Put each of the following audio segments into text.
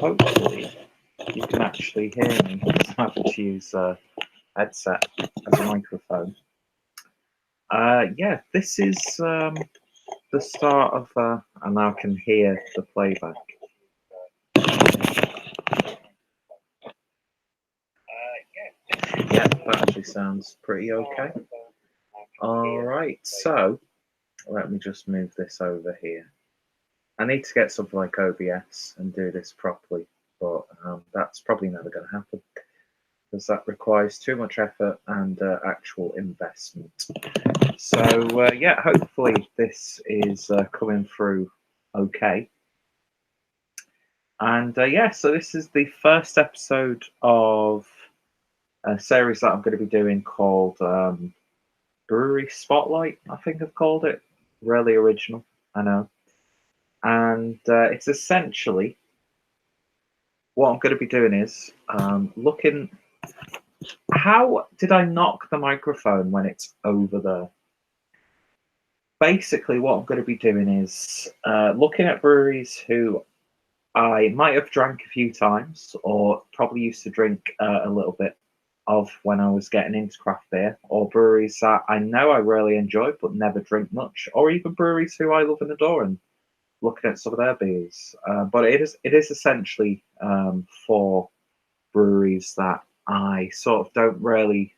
hopefully you can actually hear me. I have to use a headset as a microphone. Yeah, this is the start of, and now I can hear the playback. Yeah, that actually sounds pretty okay. All right, so let me just move this over here. I need to get something like OBS and do this properly, but that's probably never going to happen because that requires too much effort and actual investment. So yeah, hopefully this is coming through okay. And yeah, so this is the first episode of a series that I'm going to be doing called Brewery Spotlight, I think I've called it. Really original, I know. And it's essentially what I'm going to be doing is looking. How did I knock the microphone when it's over there? Basically, what I'm going to be doing is looking at breweries who I might have drank a few times, or probably used to drink a little bit of when I was getting into craft beer, or breweries that I know I really enjoy but never drink much, or even breweries who I love and adore, and looking at some of their beers. But it is essentially for breweries that I sort of don't really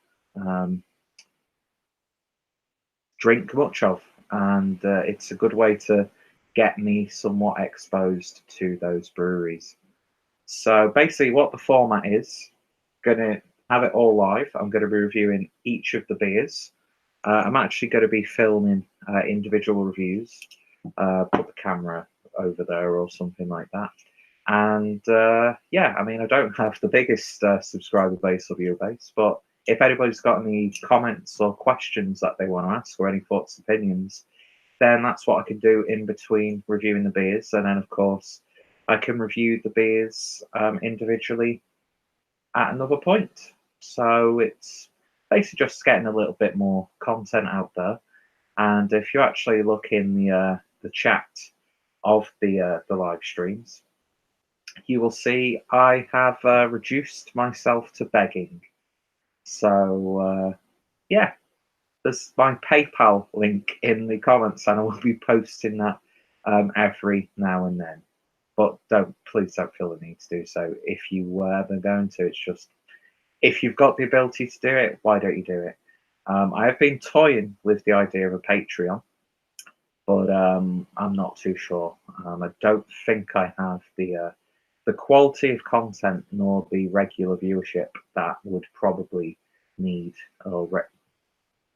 drink much of, and it's a good way to get me somewhat exposed to those breweries. So basically, what the format is, gonna have it all live. I'm going to be reviewing each of the beers. I'm actually going to be filming individual reviews. Put the camera over there or something like that. And yeah, I mean, I don't have the biggest subscriber base or viewer base, but if anybody's got any comments or questions that they want to ask or any thoughts, opinions, then that's what I can do in between reviewing the beers. And then, of course, I can review the beers individually at another point. So it's basically just getting a little bit more content out there. And if you actually look in the chat of the live streams, you will see I have reduced myself to begging. So yeah, there's my PayPal link in the comments, and I will be posting that every now and then. But please don't feel the need to do so if you were ever going to. It's just, if you've got the ability to do it, why don't you do it? I have been toying with the idea of a Patreon, but I'm not too sure. I don't think I have the quality of content nor the regular viewership that would probably need, or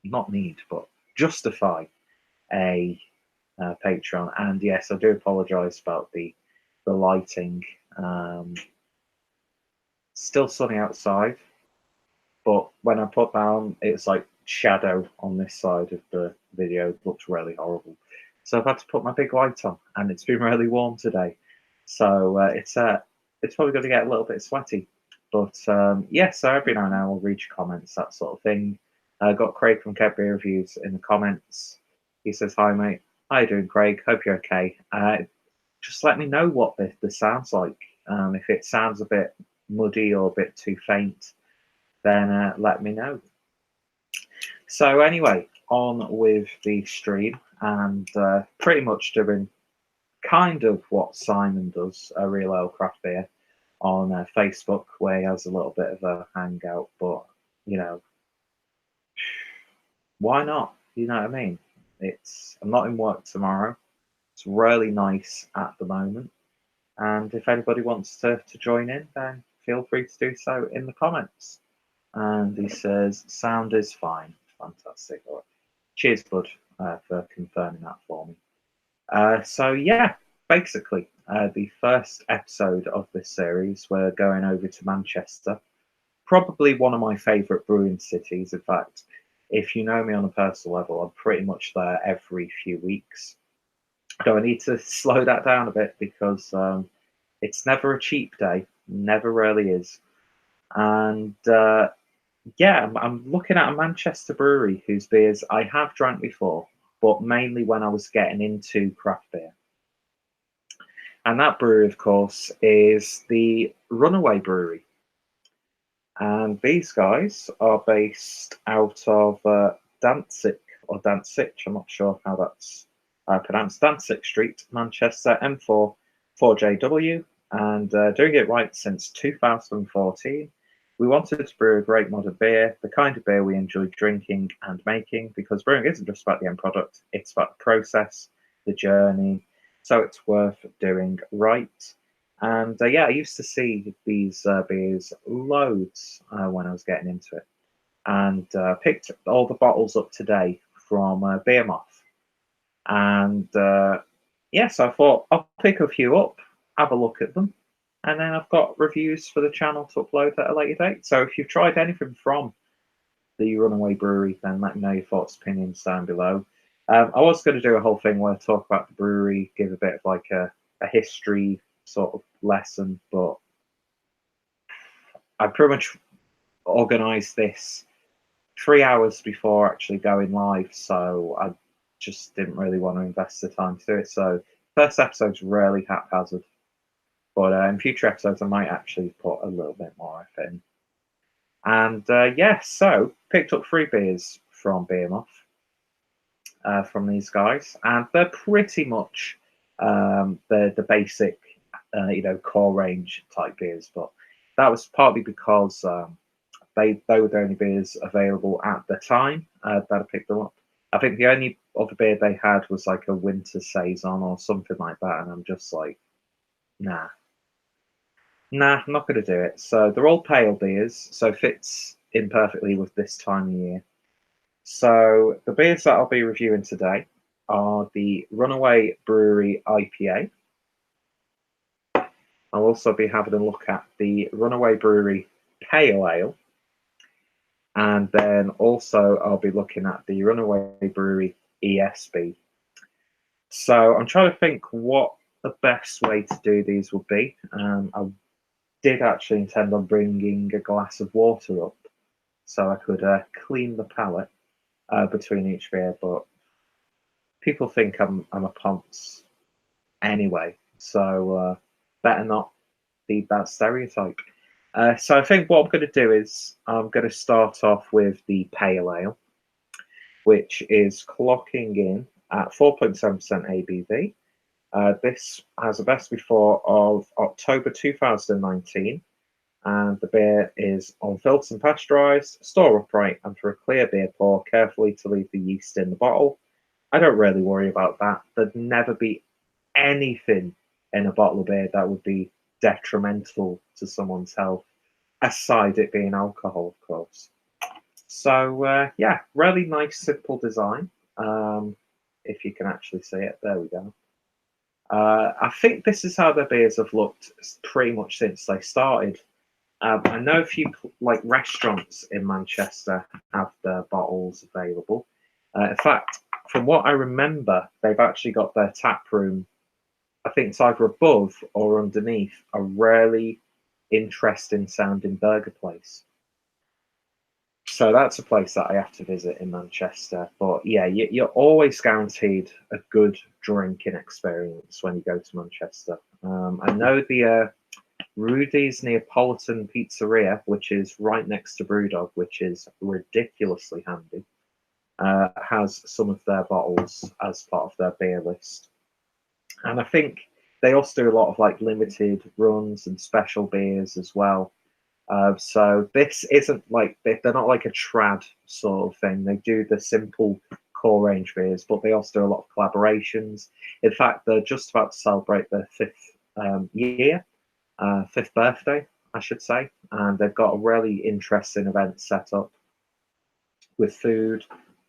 not need, but justify a Patreon. And yes, I do apologise about the lighting. Still sunny outside, but when I put down, it's like shadow on this side of the video. It looks really horrible. So I've had to put my big light on, and it's been really warm today. So it's probably going to get a little bit sweaty. But yeah, so every now and then I'll read your comments, that sort of thing. I got Craig from Kev Beer Reviews in the comments. He says, "Hi mate, how you doing, Craig? Hope you're okay. Just let me know what this sounds like. If it sounds a bit muddy or a bit too faint, then let me know." So anyway, on with the stream, and pretty much doing kind of what Simon does, a Real Ale Craft Beer, on Facebook, where he has a little bit of a hangout. But you know, why not? You know what I mean? I'm not in work tomorrow. It's really nice at the moment, and if anybody wants to join in, then feel free to do so in the comments. And he says, "Sound is fine." Fantastic. Right. Cheers, bud, for confirming that for me. So yeah, basically, the first episode of this series, we're going over to Manchester. Probably one of my favourite brewing cities. In fact, if you know me on a personal level, I'm pretty much there every few weeks. So I need to slow that down a bit because it's never a cheap day. Never really is. And yeah, I'm looking at a Manchester brewery whose beers I have drank before, but mainly when I was getting into craft beer. And that brewery, of course, is the Runaway Brewery. And these guys are based out of Danzig or Danzig. I'm not sure how that's pronounced. Danzig Street, Manchester, M4 4JW, and doing it right since 2014. We wanted to brew a great modern beer, the kind of beer we enjoy drinking and making, because brewing isn't just about the end product, it's about the process, the journey, so it's worth doing right. And yeah, I used to see these beers loads when I was getting into it, and picked all the bottles up today from Beermoth. And yes, I thought I'll pick a few up, have a look at them, and then I've got reviews for the channel to upload at a later date. So if you've tried anything from the Runaway Brewery, then let me know your thoughts, opinions down below. I was going to do a whole thing where I talk about the brewery, give a bit of like a history sort of lesson, but I pretty much organised this 3 hours before actually going live, so I just didn't really want to invest the time to do it. So first episode's really haphazard, but in future episodes I might actually put a little bit more effort in. And yeah, so picked up 3 beers from Beermoth from these guys, and they're pretty much the basic core range type beers, but that was partly because they were the only beers available at the time that I picked them up. I think the only other beer they had was like a winter saison or something like that, and I'm just like, nah, I'm not going to do it. So they're all pale beers, so fits in perfectly with this time of year. So the beers that I'll be reviewing today are the Runaway Brewery IPA. I'll also be having a look at the Runaway Brewery Pale Ale. And then also I'll be looking at the Runaway Brewery ESB. So I'm trying to think what the best way to do these would be. I did actually intend on bringing a glass of water up so I could clean the palate between each beer, but people think I'm a ponce anyway, so better not feed that stereotype. So I think what I'm going to do is I'm going to start off with the Pale Ale, which is clocking in at 4.7% ABV. This has a best before of October 2019, and the beer is unfiltered and pasteurized, store upright, and for a clear beer pour, carefully to leave the yeast in the bottle. I don't really worry about that. There'd never be anything in a bottle of beer that would be detrimental to someone's health, aside it being alcohol, of course. So yeah, really nice, simple design. If you can actually see it, there we go. I think this is how the beers have looked pretty much since they started. I know a few like restaurants in Manchester have their bottles available. In fact, from what I remember, they've actually got their tap room. I think it's either above or underneath a really interesting sounding burger place. So that's a place that I have to visit in Manchester. But yeah, you're always guaranteed a good drinking experience when you go to Manchester. I know the Rudy's Neapolitan Pizzeria, which is right next to Brewdog, which is ridiculously handy, has some of their bottles as part of their beer list. And I think they also do a lot of like limited runs and special beers as well. So this isn't like they're not like a trad sort of thing. They do the simple core range beers, but they also do a lot of collaborations. In fact, they're just about to celebrate their 5th birthday, I should say, and they've got a really interesting event set up with food,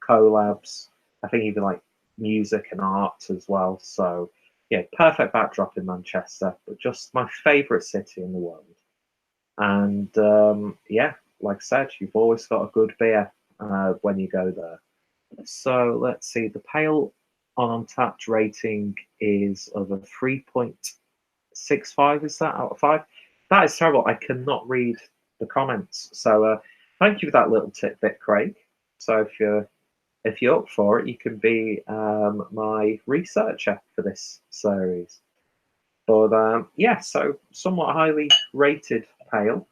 collabs, I think even like music and art as well. So yeah, perfect backdrop in Manchester, but just my favourite city in the world. And yeah, like I said, you've always got a good beer when you go there. So let's see, the pale on Untappd rating is of a 3.65. Is that out of 5? That is terrible. I cannot read the comments. So thank you for that little tidbit, Craig. So if you're up for it, you can be my researcher for this series. But yeah, so somewhat highly rated pale.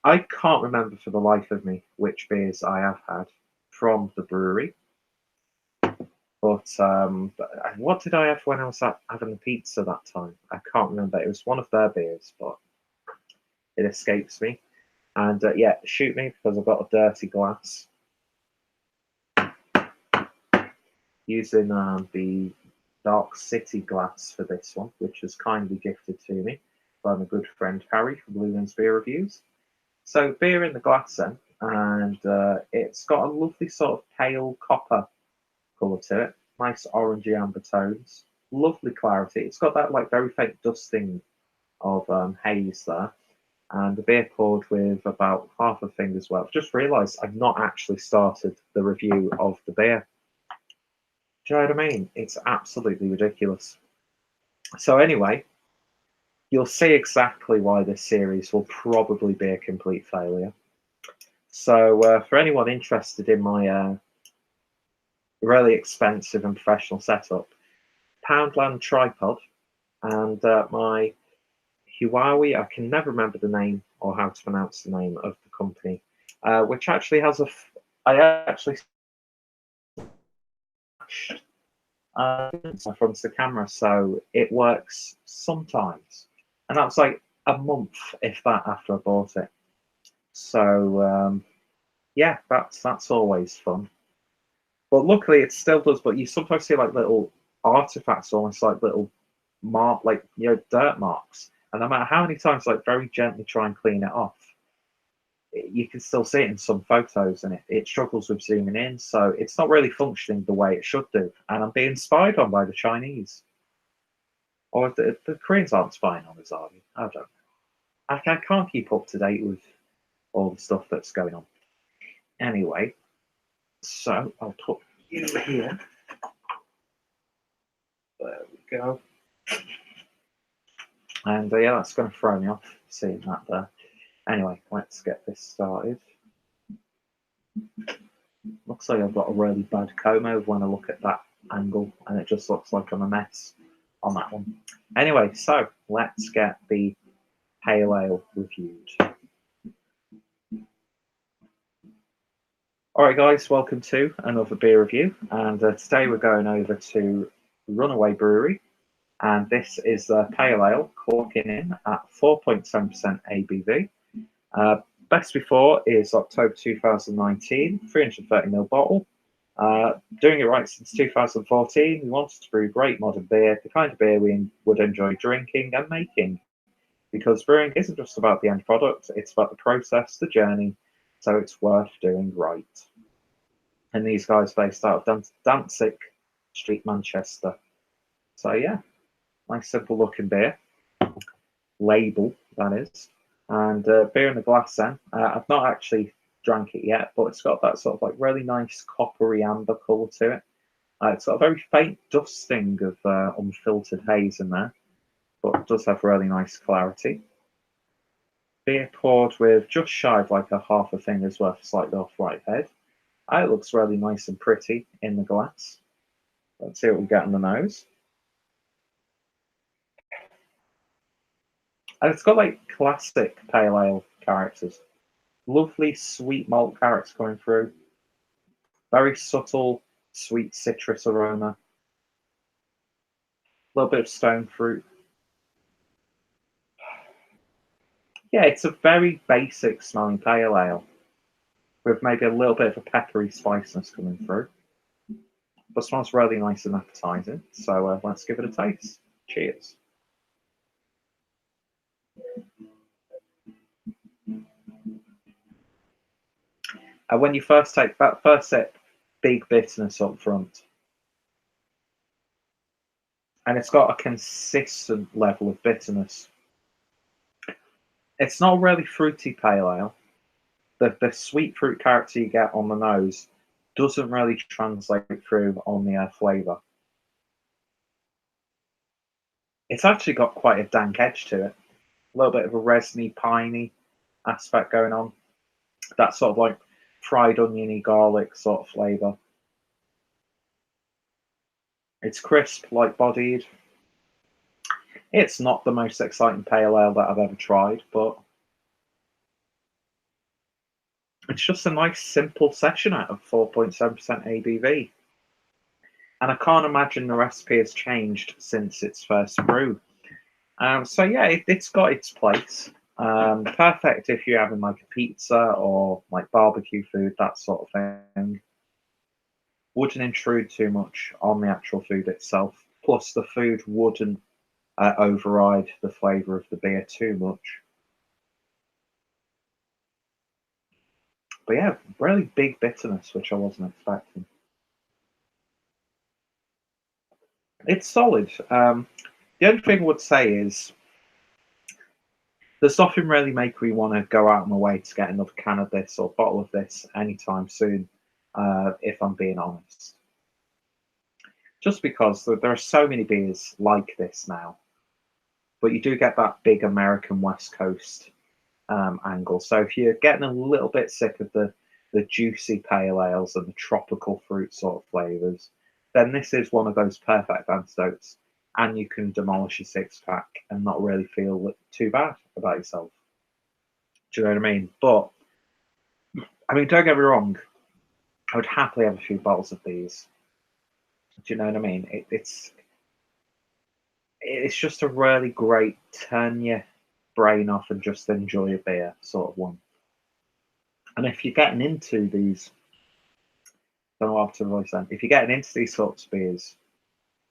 I can't remember for the life of me which beers I have had from the brewery. But what did I have when I was having the pizza that time? I can't remember. It was one of their beers, but it escapes me. And yeah, shoot me because I've got a dirty glass. Using the Dark City glass for this one, which was kindly gifted to me by my good friend Harry from Blue Moon's Beer Reviews. So beer in the glass then, and it's got a lovely sort of pale copper colour to it, nice orangey amber tones, lovely clarity. It's got that like very faint dusting of haze there, and the beer poured with about half a finger's worth. I've just realised I've not actually started the review of the beer. Do you know what I mean? It's absolutely ridiculous. So anyway, you'll see exactly why this series will probably be a complete failure. So for anyone interested in my really expensive and professional setup, Poundland tripod and my Huawei, I can never remember the name or how to pronounce the name of the company, which actually has I actually from the camera, so it works sometimes, and that's like a month, if that, after I bought it. So yeah, that's always fun. But luckily, it still does. But you sometimes see like little artifacts, almost like little dirt marks, and no matter how many times, like very gently try and clean it off, you can still see it in some photos, and it struggles with zooming in, so it's not really functioning the way it should do. And I'm being spied on by the Chinese, or the Koreans aren't spying on us, are they? I don't know. I can't keep up to date with all the stuff that's going on. Anyway, so I'll put you here. There we go. And yeah, that's going to throw me off seeing that there. Anyway, let's get this started. Looks like I've got a really bad comb over when I look at that angle, and it just looks like I'm a mess on that one. Anyway, so let's get the pale ale reviewed. All right, guys, welcome to another beer review, and today we're going over to Runaway Brewery, and this is the pale ale clocking in at 4.7% ABV. Best before is October 2019, 330ml bottle. Doing it right since 2014, we wanted to brew great modern beer, the kind of beer we would enjoy drinking and making. Because brewing isn't just about the end product, it's about the process, the journey, so it's worth doing right. And these guys based out of Danzig Street, Manchester. So yeah, nice simple looking beer. Label, that is. And beer in the glass then. I've not actually drank it yet, but it's got that sort of like really nice coppery amber colour to it. It's got a very faint dusting of unfiltered haze in there, but it does have really nice clarity. Beer poured with just shy of like a half a finger's worth, slightly off right head. It looks really nice and pretty in the glass. Let's see what we get on the nose. And it's got like classic pale ale characters. Lovely sweet malt characters coming through. Very subtle, sweet citrus aroma. A little bit of stone fruit. Yeah, it's a very basic smelling pale ale with maybe a little bit of a peppery spiciness coming through. But smells really nice and appetizing. So let's give it a taste. Cheers. And when you first take that first sip, big bitterness up front. And it's got a consistent level of bitterness. It's not really fruity pale ale. The sweet fruit character you get on the nose doesn't really translate through on the flavour. It's actually got quite a dank edge to it. A little bit of a resiny, piney aspect going on. That sort of like fried oniony garlic sort of flavour. It's crisp, light bodied. It's not the most exciting pale ale that I've ever tried, but it's just a nice simple session out of 4.7% ABV. And I can't imagine the recipe has changed since its first brew. So yeah, it's got its place. Perfect if you're having like a pizza or like barbecue food, that sort of thing. Wouldn't intrude too much on the actual food itself. Plus, the food wouldn't override the flavour of the beer too much. But yeah, really big bitterness, which I wasn't expecting. It's solid. The only thing I would say is there's nothing really making me want to go out of my way to get another can of this or bottle of this anytime soon, if I'm being honest. Just because there are so many beers like this now, but you do get that big American West Coast angle. So if you're getting a little bit sick of the juicy pale ales and the tropical fruit sort of flavors, then this is one of those perfect antidotes, and you can demolish a six pack and not really feel too bad about yourself. Do you know what I mean? But I mean, don't get me wrong. I would happily have a few bottles of these. Do you know what I mean? It's just a really great turn your brain off and just enjoy a beer sort of one. And if you're getting into these, I don't know what to really say. If you're getting into these sorts of beers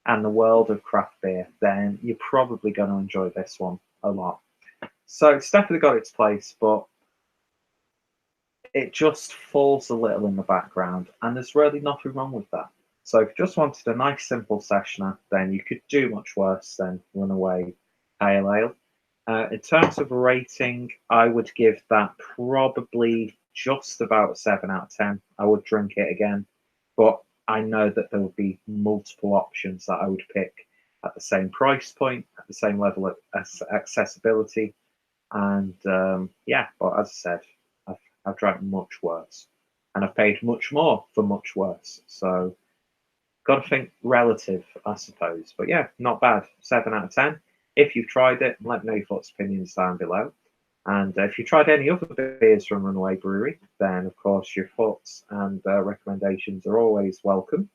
and the world of craft beer, then you're probably going to enjoy this one a lot. So it's definitely got its place, but it just falls a little in the background, and there's really nothing wrong with that. So if you just wanted a nice simple sessioner, then you could do much worse than Runaway Pale Ale. In terms of rating, I would give that probably just about a 7 out of 10. I would drink it again, but I know that there would be multiple options that I would pick at the same price point, at the same level of accessibility. And yeah, but as I said, I've drank much worse, and I've paid much more for much worse. So, got to think relative, I suppose. But yeah, not bad. 7 out of 10. If you've tried it, let me know your thoughts, opinions down below. And if you tried any other beers from Runaway Brewery, then of course your thoughts and recommendations are always welcome.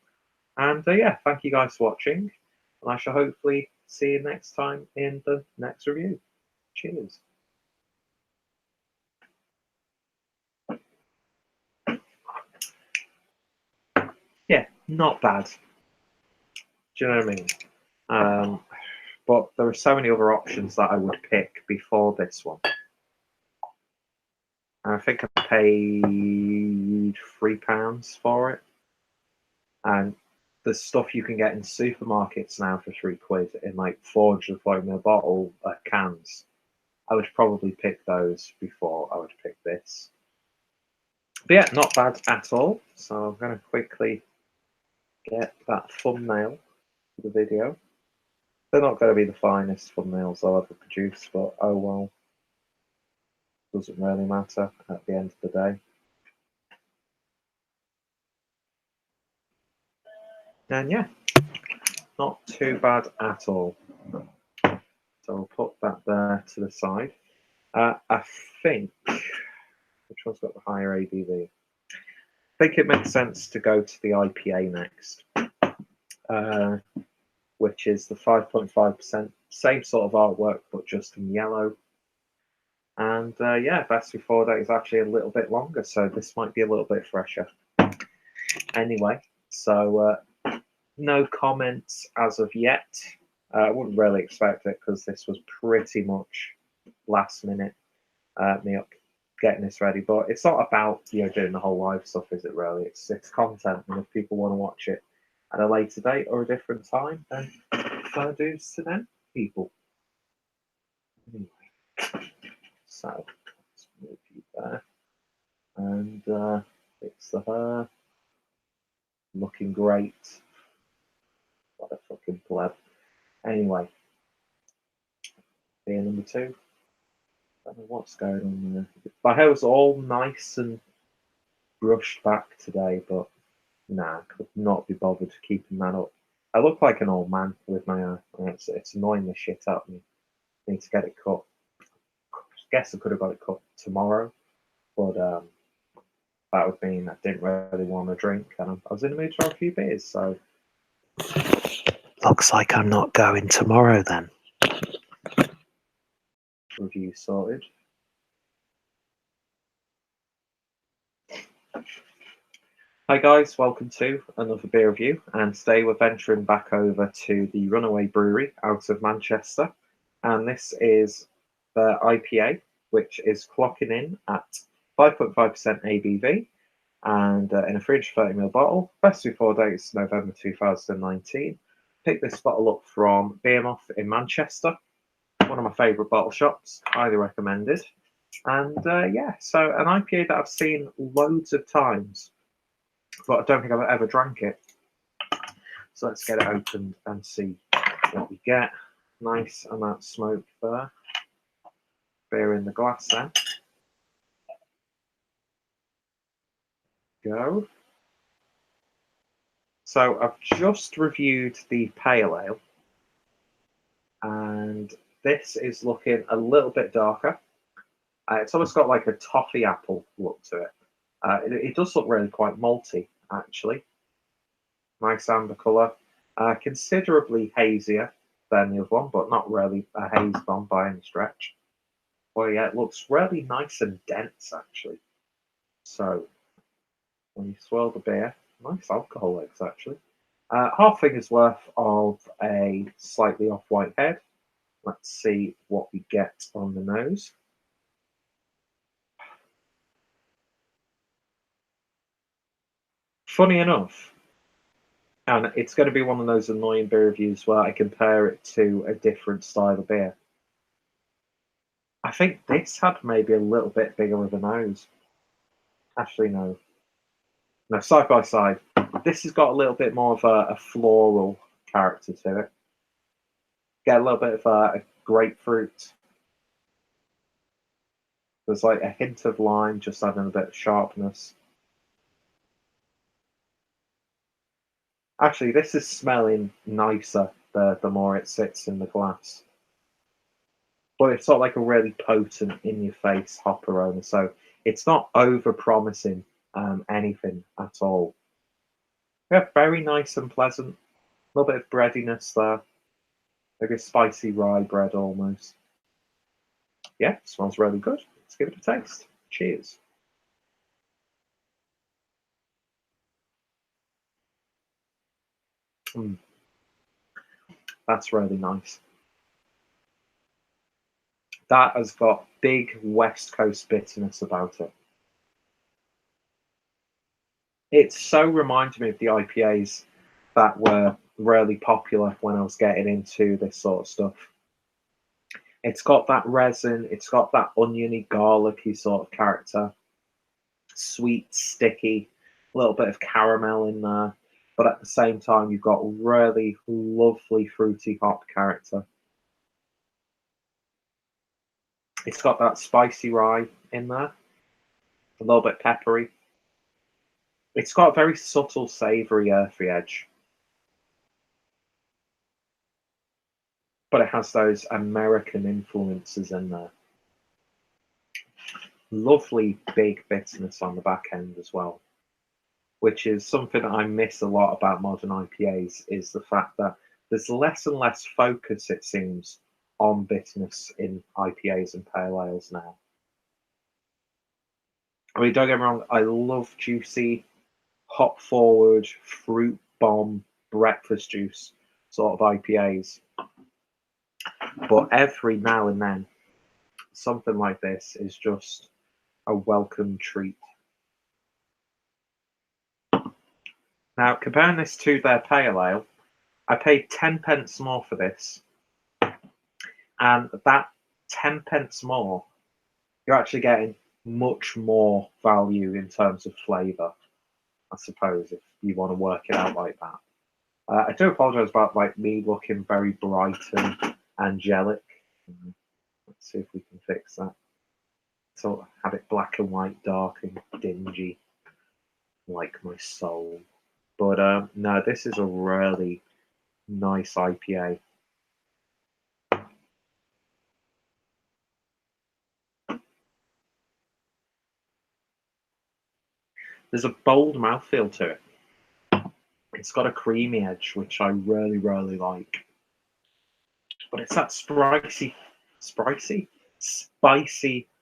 And yeah, thank you guys for watching, and I shall hopefully see you next time in the next review. Cheers. Yeah, not bad. Do you know what I mean? But there are so many other options that I would pick before this one. And I think I paid £3 for it. And the stuff you can get in supermarkets now for £3 in like 440ml bottle cans. I would probably pick those before I would pick this. But yeah, not bad at all. So I'm going to quickly get that thumbnail for the video. They're not going to be the finest thumbnails I'll ever produce, but oh well. Doesn't really matter at the end of the day. And yeah, not too bad at all. So we'll put that there to the side. I think, which one's got the higher ABV? I think it makes sense to go to the IPA next, which is the 5.5%. Same sort of artwork, but just in yellow. And yeah, best before date is actually a little bit longer, so this might be a little bit fresher. Anyway, so no comments as of yet. I wouldn't really expect it because this was pretty much last minute me up getting this ready. But it's not about doing the whole live stuff, is it? Really, it's content, and if people want to watch it at a later date or a different time, then fair dues to them people. Anyway, so let's move you there, and fix the hair. Looking great. What a fucking pleb. Anyway, beer number 2. I don't know what's going on there. My hair's all nice and brushed back today, but nah, could not be bothered keeping that up. I look like an old man with my hair, and it's annoying the shit out of me. I need to get it cut. Guess I could have got it cut tomorrow, but that would mean I didn't really want to drink, and I was in the mood for a few beers, so looks like I'm not going tomorrow then. Review sorted. Hi guys, welcome to another beer review, and today we're venturing back over to the Runaway Brewery out of Manchester, and this is the IPA, which is clocking in at 5.5% ABV, and in a 330ml bottle. Best before dates November 2019. Picked this bottle up from Beermoth in Manchester, one of my favourite bottle shops, highly recommended. And yeah, so an IPA that I've seen loads of times, but I don't think I've ever drank it. So let's get it opened and see what we get. Nice amount of smoke there. Beer in the glass then. Go. So I've just reviewed the Pale Ale, and this is looking a little bit darker. It's almost got like a toffee apple look to it. It does look really quite malty, actually. Nice amber colour. Considerably hazier than the other one, but not really a haze bomb by any stretch. Well, yeah, it looks really nice and dense, actually. So, when you swirl the beer, nice alcohol legs, actually. Half finger's worth of a slightly off-white head. Let's see what we get on the nose. Funny enough, and it's going to be one of those annoying beer reviews where I compare it to a different style of beer. I think this had maybe a little bit bigger of a nose. Actually, no. No, side by side. This has got a little bit more of a floral character to it. Get a little bit of a grapefruit. There's like a hint of lime, just adding a bit of sharpness. Actually, this is smelling nicer the more it sits in the glass. But it's not like a really potent, in-your-face hop aroma, so it's not over-promising anything at all. Yeah, very nice and pleasant. A little bit of breadiness there. Like a spicy rye bread almost. Yeah, smells really good. Let's give it a taste. Cheers. Mm, that's really nice. That has got big West Coast bitterness about it. It so reminds me of the IPAs that were really popular when I was getting into this sort of stuff. It's got that resin, it's got that oniony, garlicky sort of character, sweet, sticky, a little bit of caramel in there, but at the same time, you've got really lovely fruity hop character. It's got that spicy rye in there, a little bit peppery. It's got a very subtle, savoury, earthy edge, but it has those American influences in there. Lovely big bitterness on the back end as well, which is something that I miss a lot about modern IPAs, is the fact that there's less and less focus, it seems, on bitterness in IPAs and pale ales now. I mean, don't get me wrong, I love juicy, hop forward, fruit bomb, breakfast juice sort of IPAs. But every now and then, something like this is just a welcome treat. Now, comparing this to their pale ale, I paid 10 pence more for this, and that 10 pence more, you're actually getting much more value in terms of flavour, I suppose, if you want to work it out like that. I do apologise about like me looking very bright and angelic. Let's see if we can fix that. So have it black and white, dark and dingy, like my soul. But no, this is a really nice IPA. There's a bold mouthfeel to it. It's got a creamy edge, which I really, really like. But it's that spicy,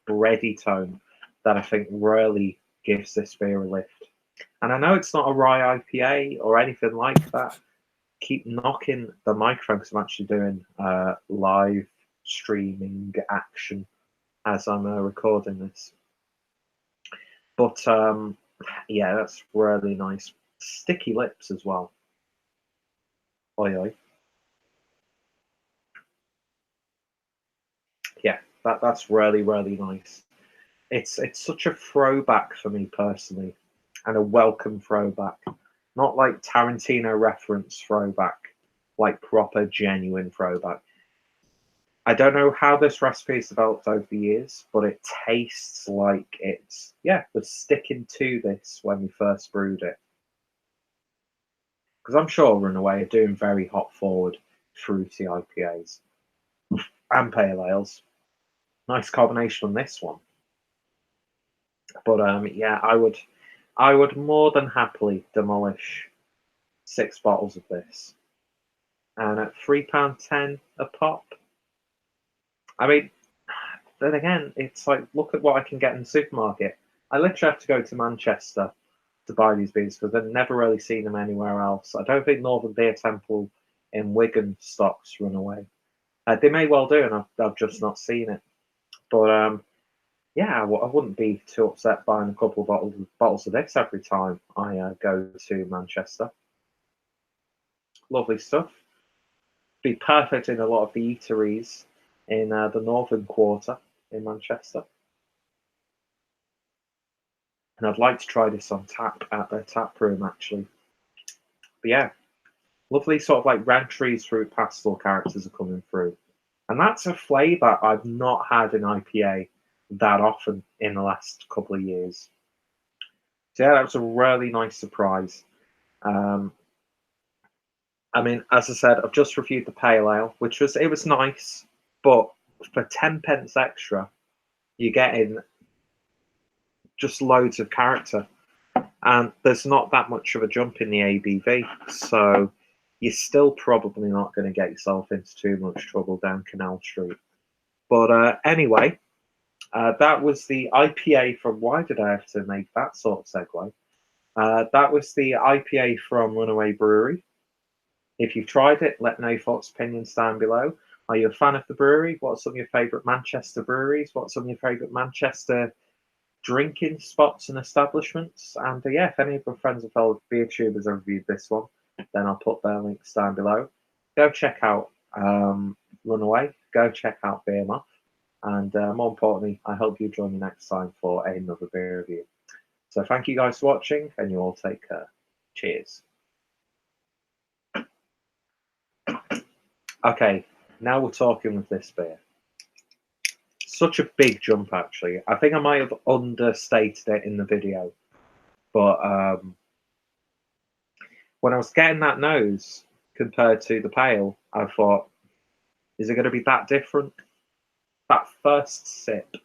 bready tone that I think really gives this beer a lift. And I know it's not a rye IPA or anything like that. Keep knocking the microphone because I'm actually doing live streaming action as I'm recording this. But yeah, that's really nice. Sticky lips as well. Oi, oi. Yeah, that's really, really nice. It's such a throwback for me personally, and a welcome throwback. Not like Tarantino reference throwback, like proper genuine throwback. I don't know how this recipe has developed over the years, but it tastes like it's was sticking to this when we first brewed it. Because I'm sure Runaway are doing very hop forward, fruity IPAs and pale ales. Nice combination on this one. But yeah, I would more than happily demolish 6 bottles of this. And at £3.10 a pop, I mean, then again, it's like, look at what I can get in the supermarket. I literally have to go to Manchester to buy these beers because I've never really seen them anywhere else. I don't think Northern Beer Temple in Wigan stocks Runaway. They may well do, and I've just not seen it. But yeah, I wouldn't be too upset buying a couple of bottles of this every time I go to Manchester. Lovely stuff. Be perfect in a lot of the eateries in the northern quarter in Manchester. And I'd like to try this on tap at their tap room, actually. But yeah, lovely sort of like Rantries fruit pastel characters are coming through. And that's a flavour I've not had in IPA that often in the last couple of years. So yeah, that was a really nice surprise. I mean, as I said, I've just reviewed the pale ale, which was nice, but for 10 pence extra, you're getting just loads of character. And there's not that much of a jump in the ABV, so you're still probably not going to get yourself into too much trouble down Canal Street. But anyway, that was the IPA from. Why did I have to make that sort of segue? That was the IPA from Runaway Brewery. If you've tried it, let me know your thoughts, opinions down below. Are you a fan of the brewery? What are some of your favourite Manchester breweries? What are some of your favourite Manchester drinking spots and establishments? And yeah, if any of my friends and fellow beer tubers have reviewed this one, then I'll put their links down below. Go check out Runaway. Go check out Beermoth. And more importantly, I hope you join me next time for another beer review. So thank you guys for watching, and you all take care. Cheers. Okay, now we're talking with this beer. Such a big jump, actually. I think I might have understated it in the video, but when I was getting that nose compared to the pale, I thought, is it going to be that different? That first sip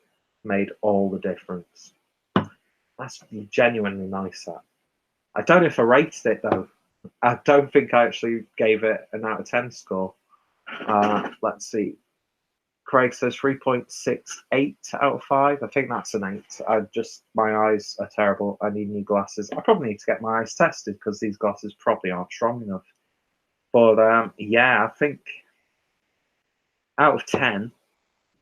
made all the difference. That's genuinely nice, that. I don't know if I rated it, though. I don't think I actually gave it an out of 10 score. Let's see. Craig says 3.68 out of 5. I think that's an 8. My eyes are terrible. I need new glasses. I probably need to get my eyes tested because these glasses probably aren't strong enough. But yeah, I think out of 10,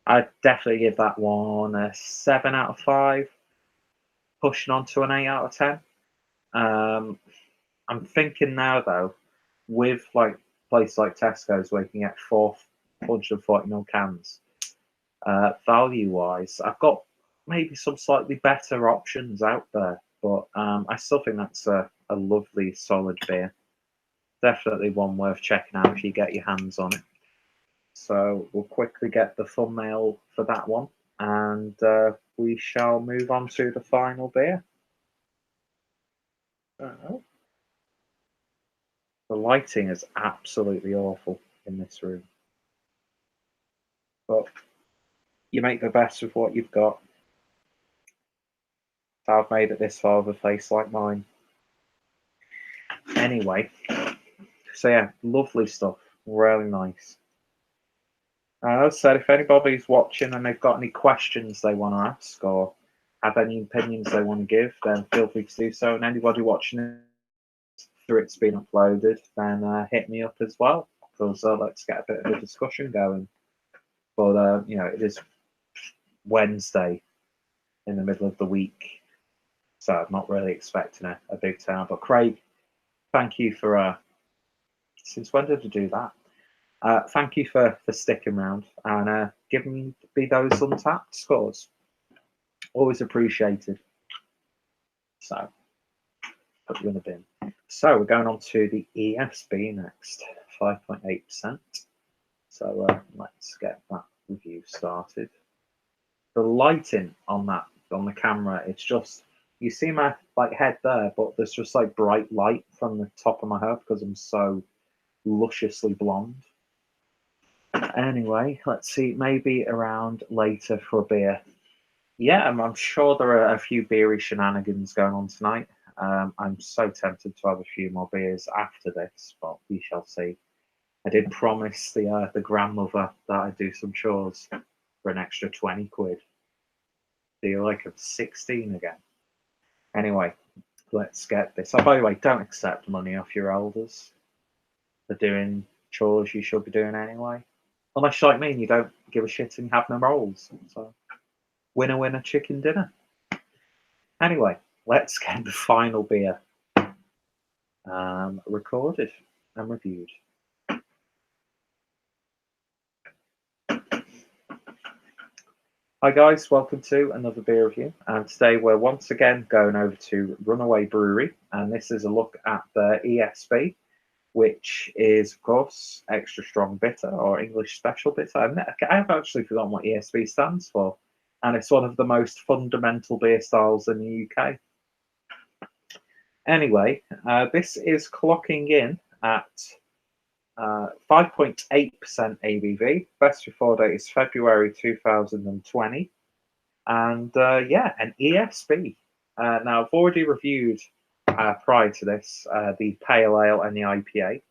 I'd definitely give that one a 7 out of 5. Pushing on to an 8 out of 10. I'm thinking now though, with like places like Tesco's where you can get 440ml cans, value wise, I've got maybe some slightly better options out there, but I still think that's a lovely solid beer. Definitely one worth checking out if you get your hands on it. So we'll quickly get the thumbnail for that one, and we shall move on to the final beer. The lighting is absolutely awful in this room. But you make the best of what you've got. So I've made it this far with a face like mine. Anyway, so yeah, lovely stuff. Really nice. As I said, if anybody's watching and they've got any questions they want to ask or have any opinions they want to give, then feel free to do so. And anybody watching it after it's been uploaded, then hit me up as well, because let's get a bit of a discussion going. But you know, it is Wednesday in the middle of the week, so I'm not really expecting a big turnout. But Craig, thank you for since when did I do that? Thank you for sticking around and giving me those untapped scores. Always appreciated. So, put you in the bin. So, we're going on to the ESB next, 5.8%. So, let's get that review started. The lighting on the camera, it's just, you see my like head there, but there's just like bright light from the top of my head because I'm so lusciously blonde. Anyway, let's see, maybe around later for a beer. Yeah, I'm sure there are a few beery shenanigans going on tonight. I'm so tempted to have a few more beers after this, but we shall see. I did promise the grandmother that I'd do some chores for an extra 20 quid. Feel like I'm 16 again. Anyway, let's get this. Oh, by the way, don't accept money off your elders for doing chores you should be doing anyway. Unless you're like me and you don't give a shit and you have no morals. So, winner, winner, chicken dinner. Anyway, let's get the final beer recorded and reviewed. Hi guys, welcome to another beer review, and today we're once again going over to Runaway Brewery, and this is a look at the ESB, which is of course extra strong bitter or English special bitter. I've actually forgotten what ESB stands for, and it's one of the most fundamental beer styles in the UK. Anyway, this is clocking in at 5.8% ABV. Best before date is February 2020. And yeah, an ESB. Now, I've already reviewed prior to this the Pale Ale and the IPA.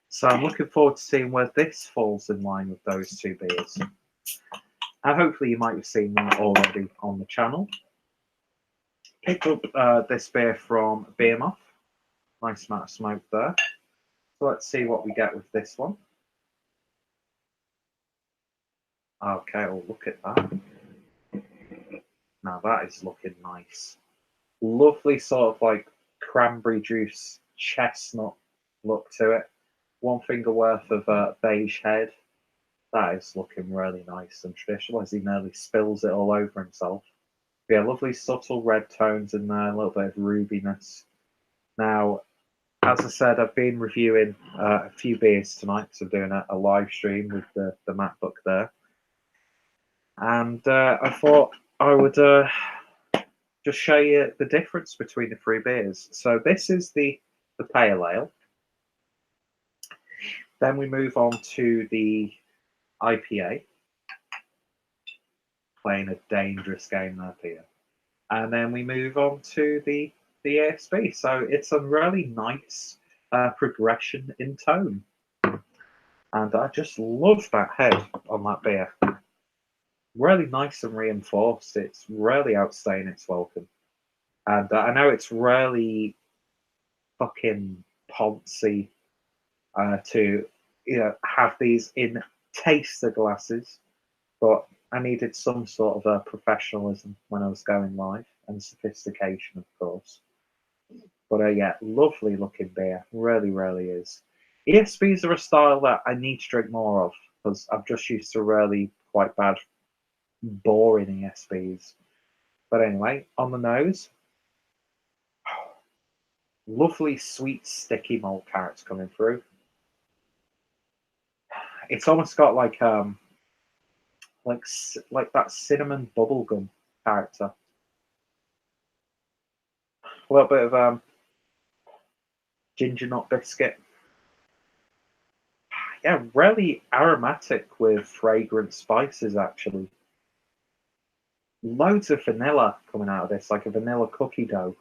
So I'm looking forward to seeing where this falls in line with those two beers. And hopefully you might have seen them already on the channel. Picked up this beer from Beermoth. Nice amount of smoke there. So let's see what we get with this one. Okay, well, look at that. Now that is looking nice. Lovely sort of like cranberry juice, chestnut look to it. One finger worth of beige head. That is looking really nice and traditional as he nearly spills it all over himself. Yeah, lovely subtle red tones in there, a little bit of rubiness. Now, as I said, I've been reviewing a few beers tonight, so I'm doing a live stream with the MacBook there. And I thought I would just show you the difference between the three beers. So this is the Pale Ale. Then we move on to the IPA. Playing a dangerous game there, Peter. And then we move on to the ESB. So it's a really nice progression in tone. And I just love that head on that beer. Really nice and reinforced. It's really outstaying its welcome. And I know it's really fucking poncy to have these in taster glasses, but I needed some sort of professionalism when I was going live and sophistication, of course. But yeah, lovely looking beer, really, really is. ESBs are a style that I need to drink more of because I'm just used to really quite bad, boring ESBs. But anyway, on the nose, lovely, sweet, sticky malt carrots coming through. It's almost got like that cinnamon bubblegum character. A little bit of ginger nut biscuit. Yeah, really aromatic with fragrant spices, actually. Loads of vanilla coming out of this, like a vanilla cookie dough.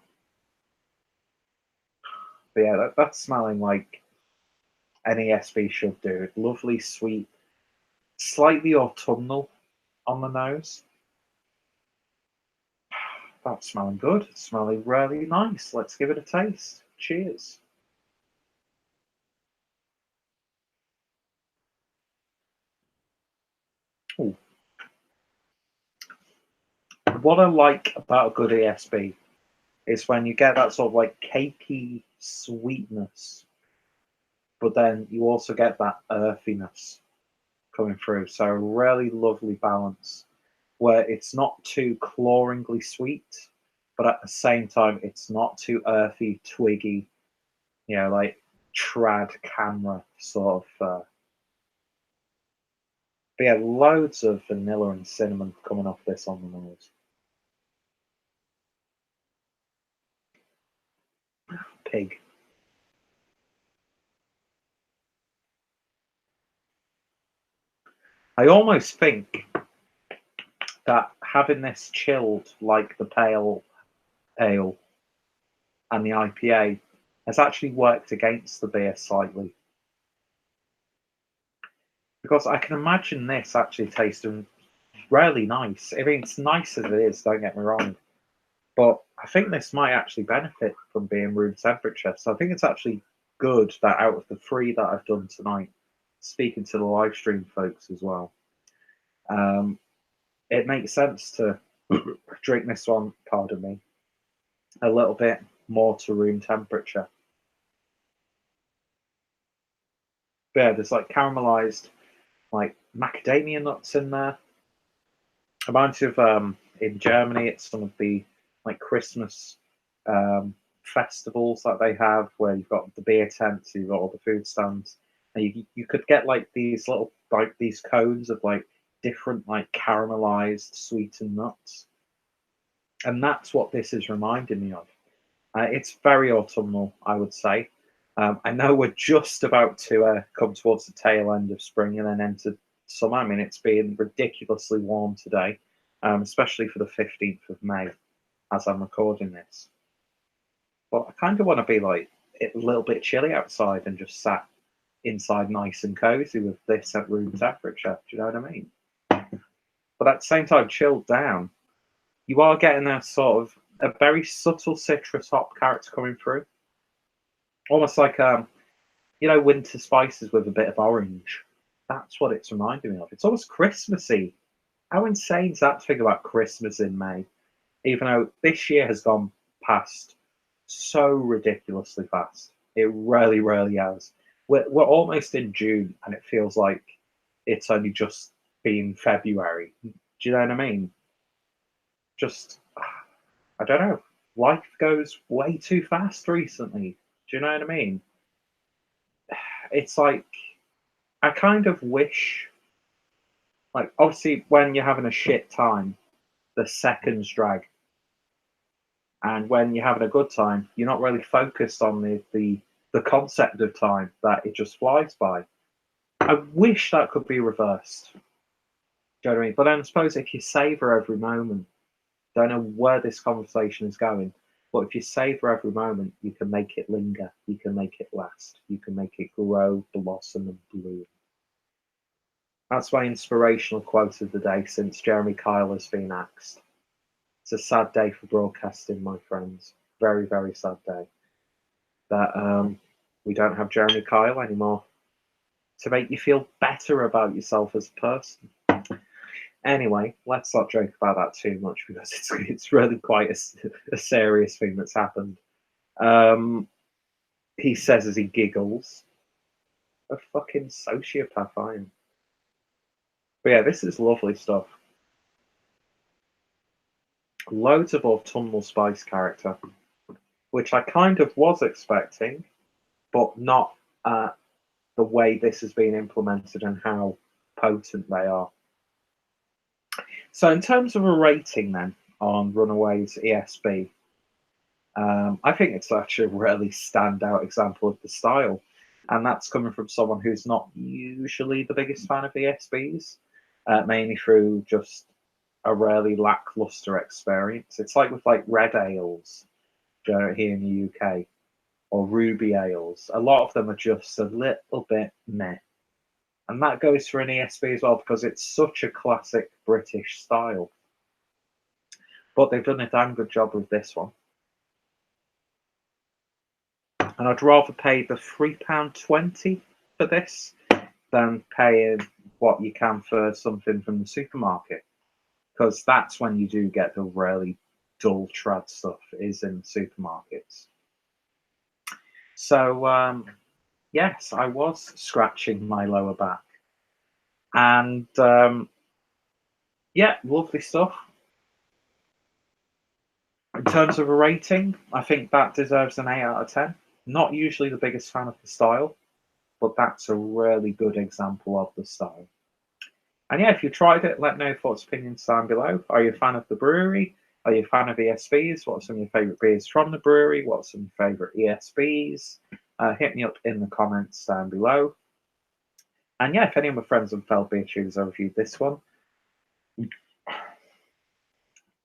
But yeah, that's smelling like an ESB should do. Lovely, sweet, slightly autumnal on the nose. That's smelling good. It's smelling really nice. Let's give it a taste. Cheers. Ooh. What I like about a good ESB is when you get that sort of like cakey sweetness, but then you also get that earthiness coming through. So a really lovely balance where it's not too clawingly sweet, but at the same time it's not too earthy, twiggy, like trad camera sort of. But yeah, loads of vanilla and cinnamon coming off this on the nose. Pig. I almost think that having this chilled like the pale ale and the IPA has actually worked against the beer slightly. Because I can imagine this actually tasting really nice. I mean, it's nice as it is, don't get me wrong. But I think this might actually benefit from being room temperature. So I think it's actually good that out of the three that I've done tonight, speaking to the live stream folks as well, it makes sense to drink this one, pardon me, a little bit more to room temperature. But yeah, there's like caramelized, like macadamia nuts in there. Reminds you of in Germany, it's some of the like Christmas festivals that they have where you've got the beer tents, you've got all the food stands, and you could get like these little like these cones of like different like caramelized sweetened nuts, and that's what this is reminding me of. It's very autumnal, I would say. I know we're just about to come towards the tail end of spring and then enter summer. I mean, it's been ridiculously warm today, especially for the 15th of May as I'm recording this. But I kind of want to be like a little bit chilly outside and just sat inside nice and cozy with this at room temperature. Do you know what I mean? But at the same time, chilled down, you are getting a sort of a very subtle citrus hop character coming through. Almost like winter spices with a bit of orange. That's what it's reminding me of. It's almost Christmassy. How insane is that to think about Christmas in May? Even though this year has gone past so ridiculously fast. It really, really has. We're almost in June and it feels like it's only just been February. Do you know what I mean? Just, I don't know. Life goes way too fast recently. Do you know what I mean? It's like I kind of wish, like, obviously, when you're having a shit time, the seconds drag, and when you're having a good time, you're not really focused on the concept of time; that it just flies by. I wish that could be reversed. Do you know what I mean? But then I suppose if you savor every moment, don't know where this conversation is going, but if you savor every moment, you can make it linger, you can make it last, you can make it grow, blossom, and bloom. That's my inspirational quote of the day since Jeremy Kyle has been axed. It's a sad day for broadcasting, my friends. Very, very sad day that we don't have Jeremy Kyle anymore to make you feel better about yourself as a person. Anyway, let's not joke about that too much because it's really quite a serious thing that's happened. He says as he giggles, "A fucking sociopath I am." But yeah, this is lovely stuff. Loads of autumnal spice character, which I kind of was expecting, but not the way this has been implemented and how potent they are. So, in terms of a rating, then on Runaway's ESB, I think it's actually a really standout example of the style, and that's coming from someone who's not usually the biggest fan of ESBs, mainly through just a really lackluster experience. It's like with like red ales here in the UK or ruby ales. A lot of them are just a little bit meh. And that goes for an ESB as well because it's such a classic British style. But they've done a damn good job with this one. And I'd rather pay the £3.20 for this than paying what you can for something from the supermarket. Because that's when you do get the really dull trad stuff is in supermarkets. So yes, I was scratching my lower back. And yeah, lovely stuff. In terms of a rating, I think that deserves an 8 out of 10. Not usually the biggest fan of the style, but that's a really good example of the style. And yeah, if you tried it, let me know your thoughts, opinions down below. Are you a fan of the brewery? Are you a fan of ESBs? What are some of your favourite beers from the brewery? What are some of your favourite ESBs? Hit me up in the comments down below. And yeah, if any of my friends and fellow beer tuners have reviewed this one,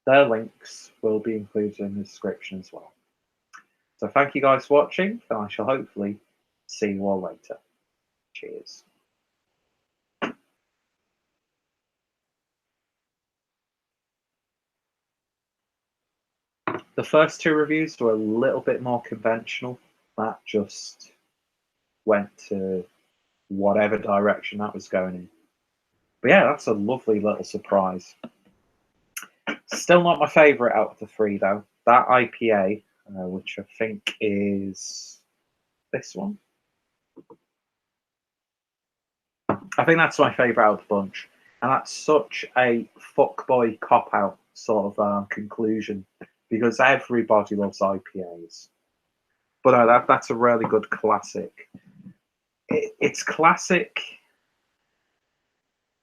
their links will be included in the description as well. So thank you guys for watching, and I shall hopefully see you all later. Cheers. The first two reviews were a little bit more conventional. That just went to whatever direction that was going in. But yeah, that's a lovely little surprise. Still not my favourite out of the three, though. That IPA, which I think is this one. I think that's my favourite out of the bunch. And that's such a fuckboy cop-out sort of conclusion because everybody loves IPAs. But no, that's a really good classic. It's classic.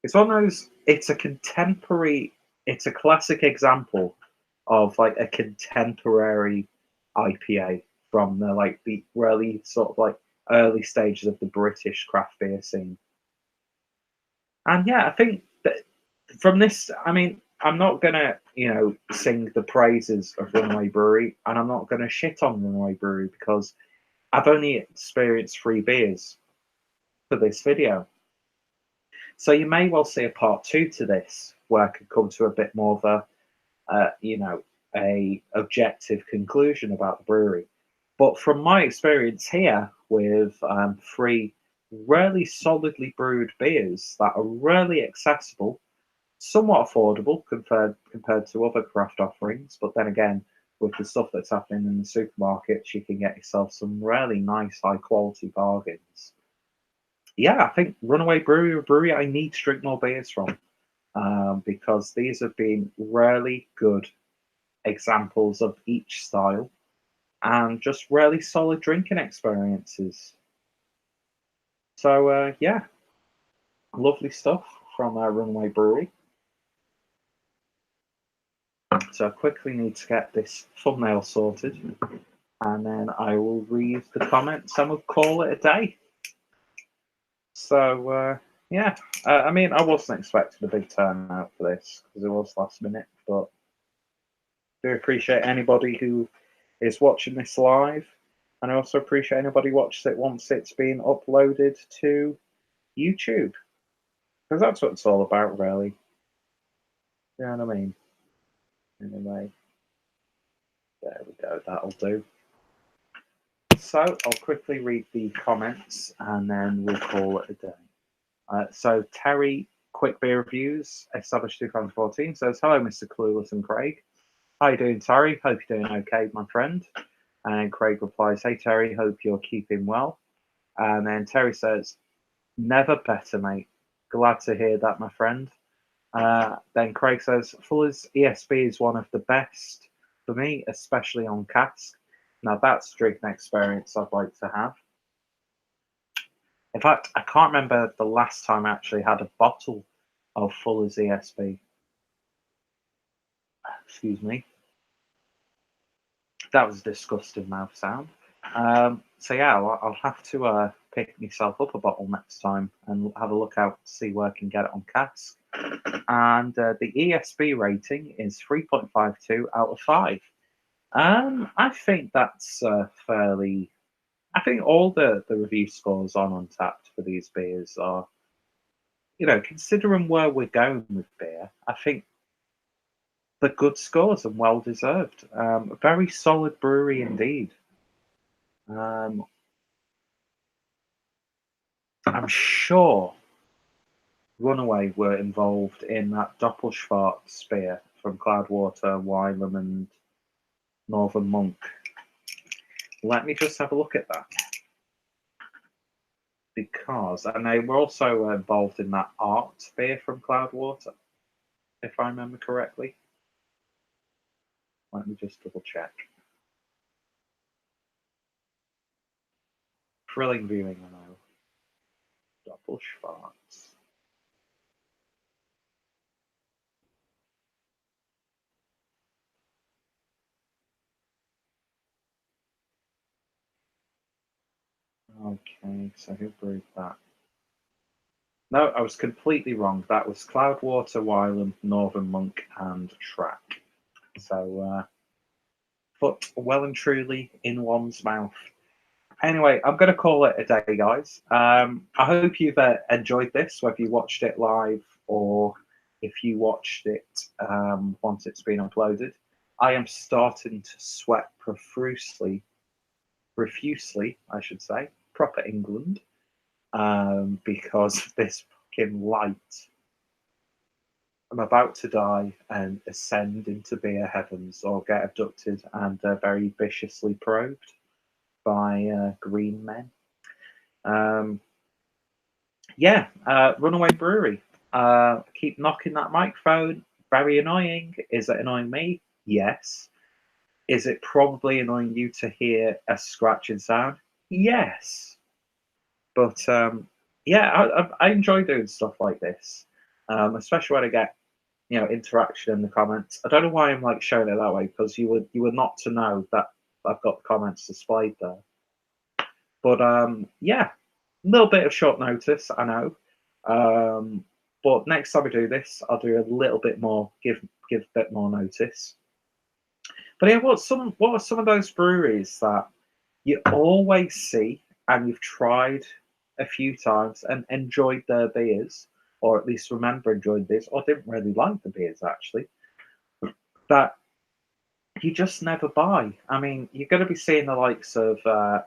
It's one of those. It's a contemporary. It's a classic example of like a contemporary IPA from the really sort of like early stages of the British craft beer scene. And yeah, I think that from this, I mean, I'm not gonna, sing the praises of Runaway Brewery, and I'm not gonna shit on Runaway Brewery because I've only experienced 3 beers for this video. So you may well see a part 2 to this, where I could come to a bit more of a objective conclusion about the brewery. But from my experience here with 3 really solidly brewed beers that are really accessible, somewhat affordable compared to other craft offerings, but then again, with the stuff that's happening in the supermarkets, you can get yourself some really nice, high quality bargains. Yeah, I think Runaway Brewery, I need to drink more beers from because these have been really good examples of each style and just really solid drinking experiences. So yeah, lovely stuff from Runaway Brewery. So I quickly need to get this thumbnail sorted, and then I will read the comments and we'll call it a day. So yeah, I mean, I wasn't expecting a big turnout for this because it was last minute, but I do appreciate anybody who is watching this live, and I also appreciate anybody watches it once it's been uploaded to YouTube, because that's what it's all about, really. You know what I mean? Anyway, there we go, that'll do. So I'll quickly read the comments and then we'll call it a day. So Terry, Quick Beer Reviews, established 2014, says, hello, Mr. Clueless and Craig. How you doing, Terry? Hope you're doing okay, my friend. And Craig replies, hey, Terry, hope you're keeping well. And then Terry says, never better, mate. Glad to hear that, my friend. Then Craig says, Fuller's ESB is one of the best for me, especially on cask. Now that's a drinking experience I'd like to have. In fact, I can't remember the last time I actually had a bottle of Fuller's ESB. Excuse me. That was a disgusting mouth sound. So yeah, I'll have to pick myself up a bottle next time and have a look out to see where I can get it on cask. And the ESB rating is 3.52 out of 5. I think that's fairly. I think all the review scores on Untapped for these beers are, considering where we're going with beer, I think they're good scores and well deserved. A very solid brewery indeed. Um, I'm sure Runaway were involved in that Doppelschwarz beer from Cloudwater, Wylam, and Northern Monk. Let me just have a look at that. Because, and they were also involved in that art beer from Cloudwater, if I remember correctly. Let me just double check. Thrilling viewing, I know. Doppelschwarz. Okay, so who brewed that? No, I was completely wrong. That was Cloudwater, Wylam, Northern Monk, and Track. So, put well and truly in one's mouth. Anyway, I'm going to call it a day, guys. I hope you've enjoyed this, whether you watched it live or if you watched it once it's been uploaded. I am starting to sweat profusely, I should say, proper England, because of this fucking light. I'm about to die and ascend into beer heavens or get abducted and very viciously probed by green men. Runaway Brewery. Keep knocking that microphone. Very annoying. Is it annoying me? Yes. Is it probably annoying you to hear a scratching sound? Yes. But I enjoy doing stuff like this, especially when I get interaction in the comments. I don't know why I'm like showing it that way because you were not to know that I've got the comments displayed there. But a little bit of short notice, I know. But next time I do this, I'll do a little bit more, give a bit more notice. But yeah, what are some of those breweries that you always see and you've tried a few times and enjoyed their beers, or at least remember enjoying beers, or didn't really like the beers actually, that you just never buy? I mean, you're going to be seeing the likes of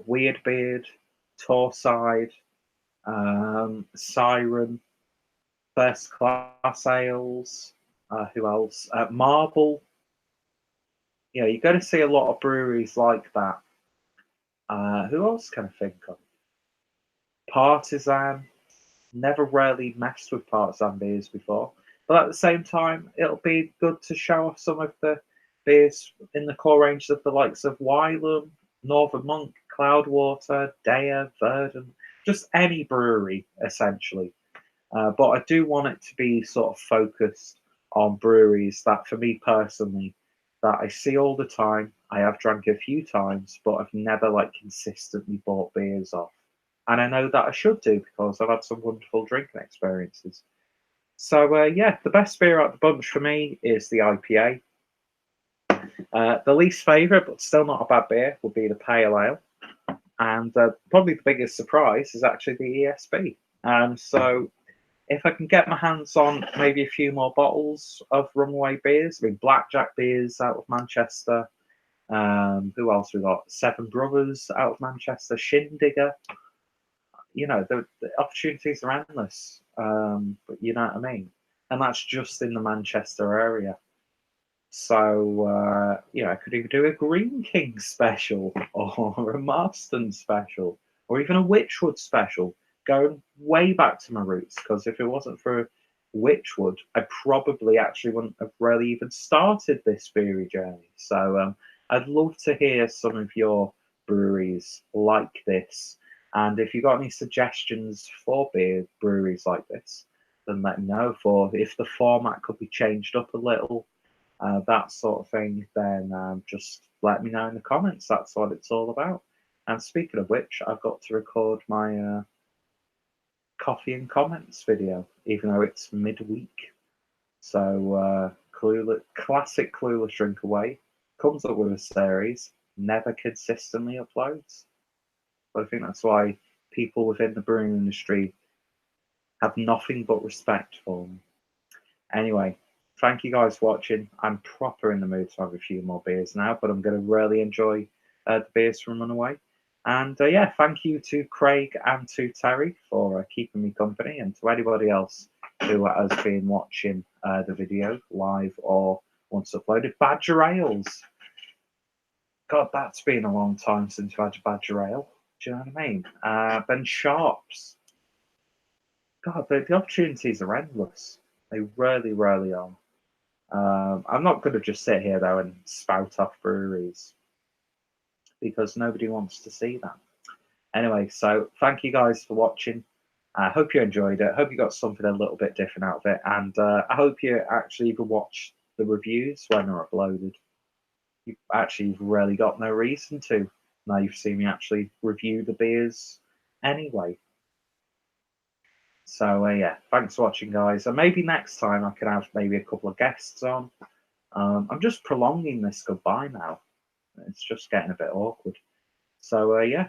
Weird Beard, Torside, Siren, First Class Ales. Who else? Marble. You're going to see a lot of breweries like that. Who else can I think of? Partisan. Never really messed with Partisan beers before. But at the same time, it'll be good to show off some of the beers in the core range of the likes of Wylam, Northern Monk, Cloudwater, Dea, Verdon, just any brewery, essentially. But I do want it to be sort of focused on breweries that, for me personally, that I see all the time. I have drank a few times, but I've never like consistently bought beers off. And I know that I should do because I've had some wonderful drinking experiences. So the best beer out of the bunch for me is the IPA. The least favourite, but still not a bad beer, would be the Pale Ale. And probably the biggest surprise is actually the ESB. So if I can get my hands on maybe a few more bottles of Runaway beers, I mean Blackjack beers out of Manchester. Who else we got? Seven Brothers out of Manchester. Shindigger. The opportunities are endless. But you know what I mean? And that's just in the Manchester area. So, I could either do a Green King special or a Marston special or even a Witchwood special, going way back to my roots. Because if it wasn't for Witchwood, I probably actually wouldn't have really even started this brewery journey. So, I'd love to hear some of your breweries like this. And if you've got any suggestions for beer breweries like this, then let me know. For if the format could be changed up a little, that sort of thing, then just let me know in the comments. That's what it's all about. And speaking of which, I've got to record my coffee and comments video, even though it's midweek. So classic Clueless Drink Away comes up with a series, never consistently uploads. But I think that's why people within the brewing industry have nothing but respect for me. Anyway, thank you guys for watching. I'm proper in the mood to have a few more beers now, but I'm going to really enjoy the beers from Runaway. And yeah, thank you to Craig and to Terry for keeping me company, and to anybody else who has been watching the video live or once uploaded. Badger Ales. God, that's been a long time since I've had Badger Ale. Do you know what I mean? Ben Sharps. God, the opportunities are endless. They really, really are. I'm not going to just sit here, though, and spout off breweries, because nobody wants to see that. Anyway, so thank you guys for watching. I hope you enjoyed it. I hope you got something a little bit different out of it. And I hope you actually even watch the reviews when they're uploaded. You've actually really got no reason to. Now you've seen me actually review the beers anyway. So yeah, thanks for watching, guys. And maybe next time I can have maybe a couple of guests on. I'm just prolonging this goodbye now. It's just getting a bit awkward. So yeah,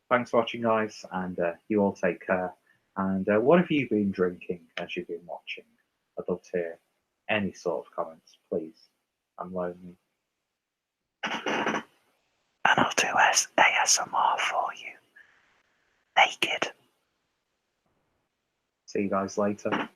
thanks for watching, guys, and you all take care. And what have you been drinking as you've been watching? I'd love to hear any sort of comments, please. I'm lonely. And I'll do ASMR for you. Naked. See you guys later.